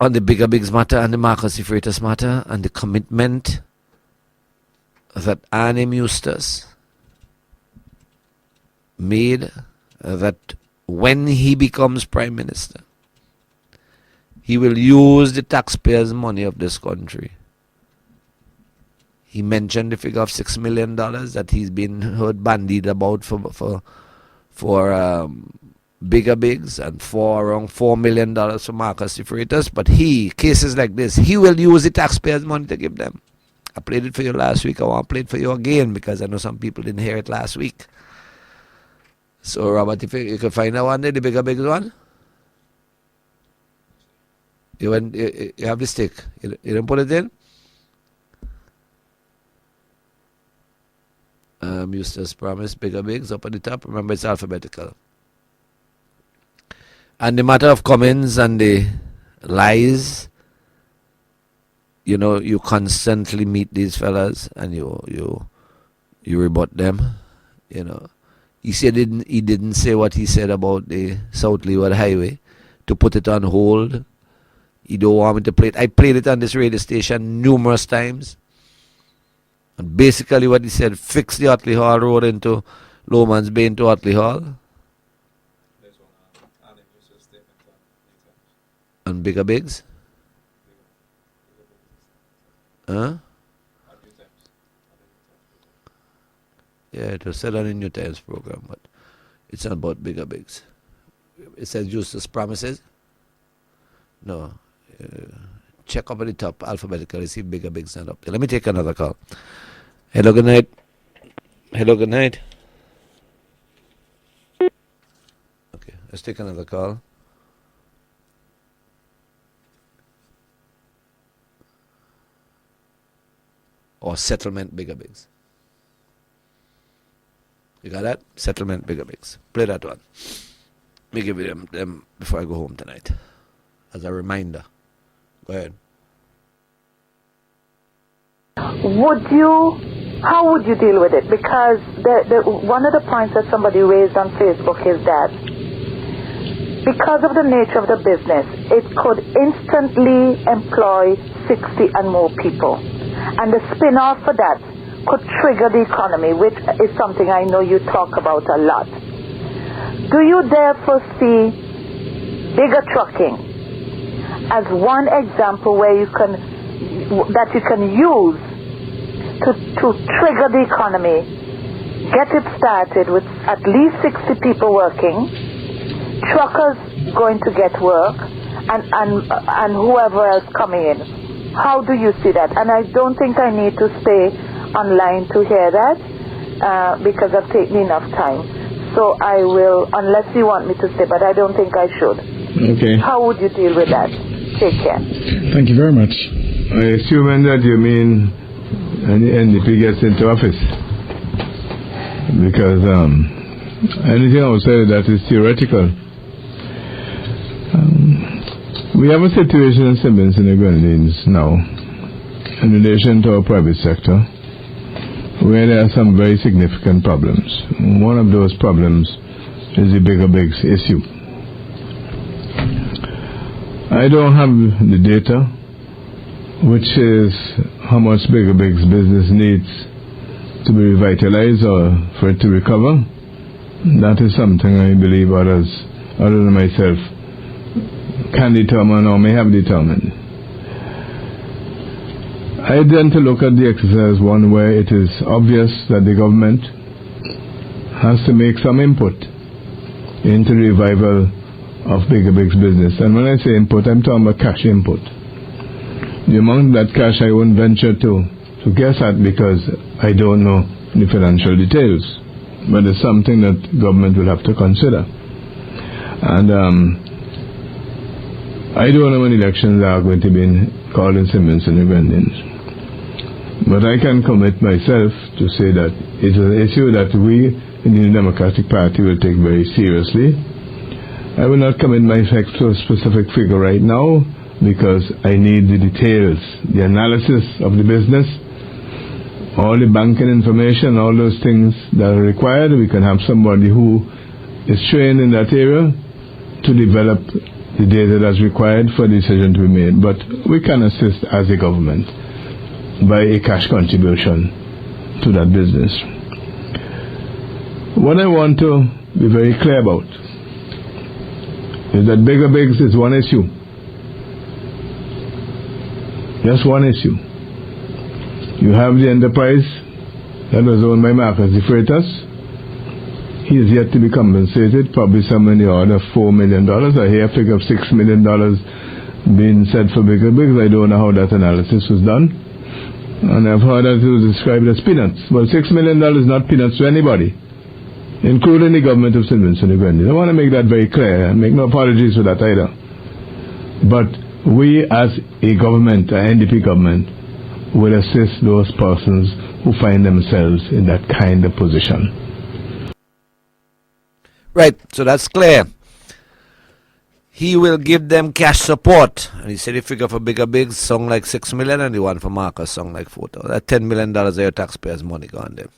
on the Bigger Bigs matter and the Marcus Defreitas matter and the commitment that Arnhim Eustace made that when he becomes Prime Minister, he will use the taxpayers' money of this country. He mentioned the figure of $6 million that he's been heard bandied about for Bigger Bigs and for around $4 million for Marcus Defreitas. But cases like this, he will use the taxpayers' money to give them. I played it for you last week. I want to play it for you again because I know some people didn't hear it last week. So, Robert, if you can find that one there, the Bigger Bigs one. You have the stick. You didn't put it in? Eustace promised Bigger Bigs up at the top. Remember, it's alphabetical. And the matter of Cummins and the lies, you know, you constantly meet these fellas and you rebut them. You know, he didn't say what he said about the South Leeward Highway to put it on hold. He don't want me to play it. I played it on this radio station numerous times. And basically what he said, fix the Otley Hall Road into Lowman's Bay into Otley Hall. And Bigger Bigs? Huh? Yeah, it was said on the New Times program, but it's not about Bigger Bigs. It says Eustace promises. No. Check up at the top alphabetically, see Bigger Bigs not up there. Let me take another call. Hello, good night. Hello, good night. Okay, let's take another call. Or settlement Bigger Bigs. You got that? Settlement Bigger Bigs. Play that one. Let me give you them before I go home tonight. As a reminder. Go ahead. How would you deal with it? Because one of the points that somebody raised on Facebook is that because of the nature of the business, it could instantly employ 60 and more people. And the spin-off for that could trigger the economy, which is something I know you talk about a lot. Do you therefore see bigger trucking as one example where you can use to trigger the economy, get it started with at least 60 people working, truckers going to get work, and whoever else coming in? How do you see that? And I don't think I need to stay online to hear that because I've taken enough time. So I will, unless you want me to stay, but I don't think I should. Okay. How would you deal with that? Take care. Thank you very much. I assume that you mean NDP gets into office, because anything outside of that is theoretical. We have a situation in Simmons and the Grenadines now, in relation to our private sector, where there are some very significant problems. One of those problems is the Bigger Bigs issue. I don't have the data, which is how much Bigger Bigs business needs to be revitalized or for it to recover. That is something I believe others, other than myself, can determine or may have determined. I tend to look at the exercise one where it is obvious that the government has to make some input into the revival of Bigger Bigs business. And when I say input, I'm talking about cash input. The amount of that cash I won't venture to guess at because I don't know the financial details. But it's something that government will have to consider. And I don't know when elections are going to be called in Simmons and the Grenadines. But I can commit myself to say that it's an issue that we in the Democratic Party will take very seriously. I will not commit myself to a specific figure right now because I need the details, the analysis of the business, all the banking information, all those things that are required. We can have somebody who is trained in that area to develop the data that's required for the decision to be made. But we can assist as a government by a cash contribution to that business. What I want to be very clear about is that bigger bigs is one issue. Just one issue. You have the enterprise that was owned by Marcus Defreitas. He is yet to be compensated, probably somewhere in the order of $4 million. I hear a figure of $6 million being said for bigger bigs. I don't know how that analysis was done. And I've heard that it was described as peanuts. But $6 million is not peanuts to anybody, including the government of St. Vincent and Grenadines. I want to make that very clear and make no apologies for that either. But we as a government, an NDP government, will assist those persons who find themselves in that kind of position. Right, so that's clear. He will give them cash support. And he said the figure for bigger bigs song like $6 million and the one for Marcus song like $4. That $10 million of your taxpayers' money gone there.